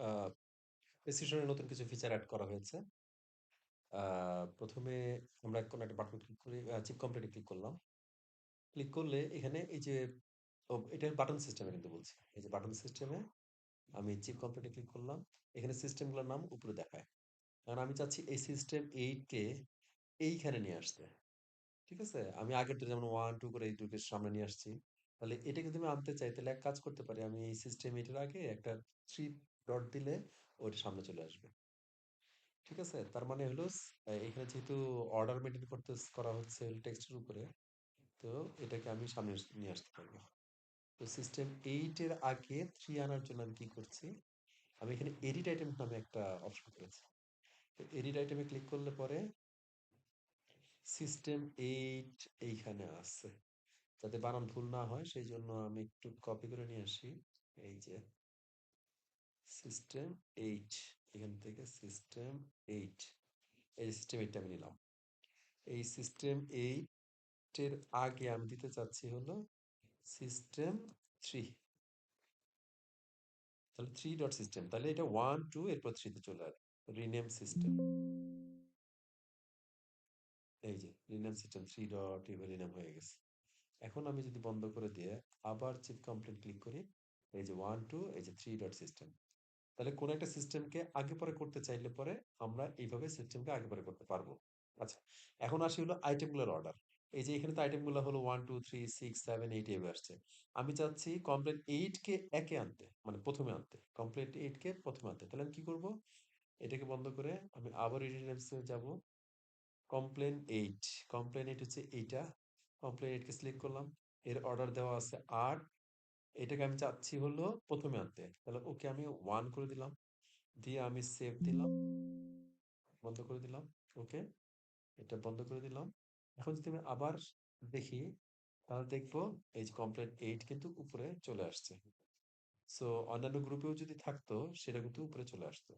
আ প্রেসক্রিপশনে নতুন কিছু feature add করা হয়েছে। আ ১ম এ আমরা কোনো একটা বাটন ক্লিক করে চিপ কমপ্লিট এ ক্লিক করলাম। ক্লিক করলে এখানে এই যে এটা বাটন সিস্টেমে কিন্তু বলছি। এই যে বাটন সিস্টেমে আমি চিপ কমপ্লিট এ ক্লিক করলাম। এখানে সিস্টেমগুলোর নাম উপরে দেখায়। কারণ আমি চাচ্ছি এই সিস্টেম 8 কে এইখানে নিয়ে আসতে। ঠিক আছে? আমি আগেরটা যেমন 1, 2 করে এই 2 কে সামনে নিয়ে আসছি। তাহলে এটাকে যদি আমি আনতে চাই তাহলে এক কাজ করতে পারি। আমি এই সিস্টেম 8 এর আগে একটা 3 ডট দিলে ওইটা সামনে চলে আসবে। ঠিক আছে? তার মানে হলো এখানে যেহেতু অর্ডার মেইনটেইন করা হচ্ছে টেক্সটের উপরে, তো এটাকে আমি সামনে নিয়ে আসতে পারবো। তো সিস্টেম 8 এর আগে 3 আনার জন্য আমি কি করছি? আমি এখানে এডিট আইটেম নামে একটা অপশন করেছি। তো এডিট আইটেমে ক্লিক করলে পরে সিস্টেম 8 এইখানে আছে। যাতে বানান ভুল না হয় সেইজন্য আমি একটু কপি করে নিয়ে আসি। এই যে সিস্টেম 8, এখান থেকে সিস্টেম 8, এই সিস্টেম 8 টা আমি নিলাম। এই সিস্টেম 8 এর আগে আমি দিতে চাচ্ছি হলো সিস্টেম 3। তাহলে 3 ডট সিস্টেম, তাহলে এটা 1 2 এরপর 3 তে চলে আসবে। রিনেম সিস্টেম, এই যে রিনেম সিস্টেম 3 ডট এভাবে রিনেম হয়ে গেছে। এখন আমি যদি বন্ধ করে দিয়ে আবার চিপ কমপ্লিট ক্লিক করি, এই যে 1 2, এই যে 3 ডট সিস্টেম। তাহলে কোন একটা সিস্টেমকে আগে পরে করতে চাইলে পরে আমরা এইভাবে সিস্টেমকে আগে পরে করতে পারবো। আচ্ছা, এখন আসি হলো আইটেমগুলোর অর্ডার। এই যে এখানে তো আইটেমগুলো হলো 1 2 3 6 7 8 এভাবে আসছে। আমি চাচ্ছি কমপ্লেট 8 কে একে আনতে, মানে প্রথমে আনতে, কমপ্লেট 8 কে প্রথমে আনতে। তাহলে আমি কি করব? এটাকে বন্ধ করে আমি আবার রিডিউসে যাব। কমপ্লেন 8, কমপ্লেন 8 হচ্ছে এইটা। কমপ্লেন 8 কে সিলেক্ট করলাম। এর অর্ডার দেওয়া আছে 8। এটাকে আমি চাচ্ছি হলো প্রথমে আনতে। তাহলে ওকে আমি 1 করে দিলাম। দিয়ে আমি সেভ দিলাম, বন্ধ করে দিলাম। ওকে, এটা বন্ধ করে দিলাম। এখন যদি আমি আবার দেখি, তাহলে দেখবো এই যে কমপ্লেন 8 কিন্তু উপরে চলে আসছে। সো অন্যান্য গ্রুপেও যদি থাকতো সেটা কিন্তু উপরে চলে আসতো।